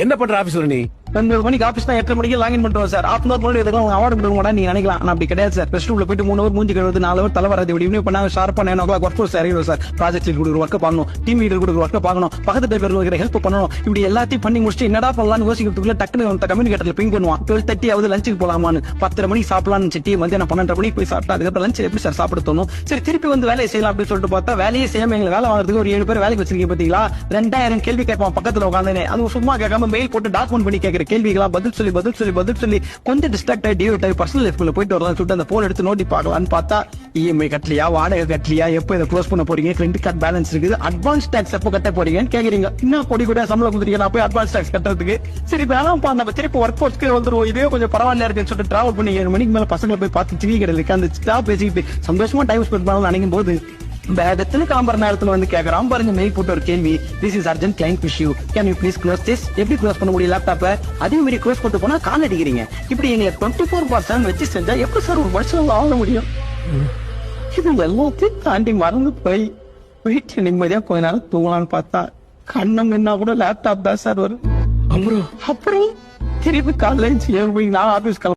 என்ன பண்ற ஆபீஸ்ல நீ? 2 மணிக்கு ஆபீஸ் தான் 8:30 மணிக்கு லாகின் பண்ணிட்டு சார். ஹாஃப் அன் அவர் முன்னாடி எதுவும் அவார்டு கொடுக்க நீங்க நினைக்கலாம். ஆனா அப்படி கிடையாது சார். ரெஸ்ட் ரூம்ல போயிட்டு 3 ஹவர் மூஞ்சி கழுவுறது, 4 ஹவர் தலை வராது. இப்படி பண்ணா ஷார்ப்பா 9 o'clock ஒர்க் ஃபோர்ஸ் இறங்கிடும் சார். ப்ராஜெக்ட் லீட் கொடுக்குற ஒர்க் பார்க்கணும், டீம் லீடர் கொடுக்குற ஒர்க் பார்க்கணும், பக்கத்து பேர் இருக்கிற ஹெல்ப் பண்ணணும். இப்படி எல்லாத்தையும் பண்ணி முடிச்சுட்டு என்னடா பண்ணலாம்னு யோசிக்கிறதுக்குள்ள டக்குனு கம்யூனிகேட்டர்ல பிங் பண்ணுவான். 12:30 ஆகுது லஞ்சுக்கு போலாமான்னு. 10:30 மணிக்கு சாப்பிடலாம்னு சிட்டி மத்தியானம் 12:30 மணிக்கு போய் சாப்பிட்டா அதுக்கப்புறம் லஞ்ச் எப்படி சார் சாப்பிட தோணும்? சரி திருப்பி வந்து வேலையை செய்யலாம் அப்படின்னு சொல்லிட்டு பார்த்தா வேலையே செய்யாம எங்களை வேலை வாங்குறதுக்கு ஒரு 7 பேர் வேலைக்கு வச்சிருக்கீங்க பாத்தீங்களா? 2000 கேள்வி கேட்பான் பக்கத்துல உட்காந்து. அது சும்மா கேட்காம மெயில் போட்டு டாக்குமெண்ட் பண்ணி கேட்கிற கேள்விகளா பதில் சொல்லி கொஞ்சம் டிஸ்ட்ராக்ட் ஆகி டிவைட் ஆகி பர்சனல் லைஃப்ல போயிட்டு வரலாம் சொல்லிட்டு அந்த போன் எடுத்து நோட்டி பார்க்கலான்னு பார்த்தா இஎம்ஐ கட்டலையா, வாடகை கட்டலையா, எப்போ இதை க்ளோஸ் பண்ண போறீங்க, கிரெடிட் கார்டு பேலன்ஸ் இருக்குது, அட்வான்ஸ் டாக்ஸ் எப்போ கட்ட போறீங்கன்னு கேக்குறீங்க. இன்னும் கொடி கூட சம்பளம் கொடுத்துருக்கீங்க, நான் போய் அட்வான்ஸ் டாக்ஸ் கட்டுறதுக்கு. சரி வேணாம்ப்பா நம்ம திருப்பி ஒர்க் ஃபோர்ஸ்க்கு வந்துருவோம், இதே கொஞ்சம் பரவாயில்ல இருக்குன்னு சொல்லிட்டு டிராவல் பண்ணி 7 மணிக்கு மேல பசங்களை போய் பார்த்து டிவி கடையில் அந்த ஸ்டாப் பேசிக்கிட்டு சந்தோஷமா டைம் ஸ்பெண்ட் பண்ணலாம் நினைக்கும் போது வேதத்துல கிளம்புற நேரத்துல வந்து கேக்குறான் பாருங்க மெயில் போட்டு ஒரு கேள்வி. This is urgent client issue, can you please close this? எப்படி க்ளோஸ் பண்ண முடியும் லேப்டாப்ப? அதே மாதிரி க்ளோஸ் பண்ணிட்டு போனா கால் அடிக்கிறீங்க. இப்படி எங்களை 24/7 வச்சு செஞ்சா எப்படி சார் ஒரு வருஷம் ஆக முடியும்? இது எல்லாத்தையும் தாண்டி மறந்து போயிட்டு நிம்மதியா கொஞ்ச நேரம் தூங்கலான்னு பார்த்தா கண்ணம் என்ன கூட லேப்டாப் தான் சார் வரும். அப்புறம் திருப்பி காலையில நான் ஆபீஸ்